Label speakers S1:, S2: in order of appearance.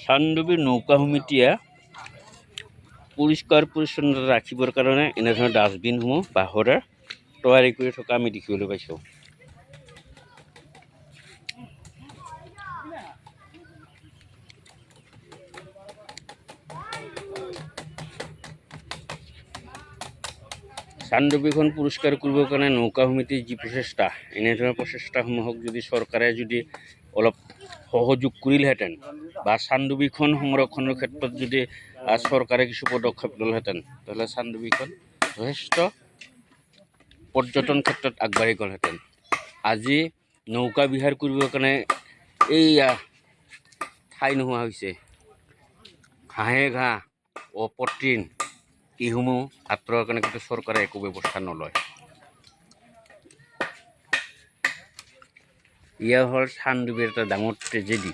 S1: চানডুবি নৌকা সমিতিয়ে পৰিষ্কাৰ পৰিচ্ছন্নতা ৰাখিবৰ কাৰণে এনেধৰণৰ ডাষ্টবিনসমূহ বাঁহৰে তৈয়াৰী কৰি থকা আমি দেখিবলৈ পাইছোঁ। চানডুবিখন পৰিষ্কাৰ কৰিবৰ কাৰণে নৌকা সমিতিৰ যি প্ৰচেষ্টা, এনেধৰণৰ প্ৰচেষ্টাসমূহক যদি চৰকাৰে যদি অলপ সহযোগ কৰিলহেঁতেন বা চানডুবিখন সংৰক্ষণৰ ক্ষেত্ৰত যদি চৰকাৰে কিছু পদক্ষেপ ল'লহেঁতেন, তেতিয়াহ'লে চানডুবিখন যথেষ্ট পৰ্যটন ক্ষেত্ৰত আগবাঢ়ি গ'লহেঁতেন। আজি নৌকা বিহাৰ কৰিবৰ কাৰণে এই ঠাই নোহোৱা হৈছে। ঘাঁহে ঘাঁহ, অপতৃণ এইসমূহ আঁতৰোৱাৰ কাৰণে কিন্তু চৰকাৰে একো ব্যৱস্থা নলয়। এয়া হ'ল চানডুবিৰ এটা ডাঙৰ ট্ৰেজেডি।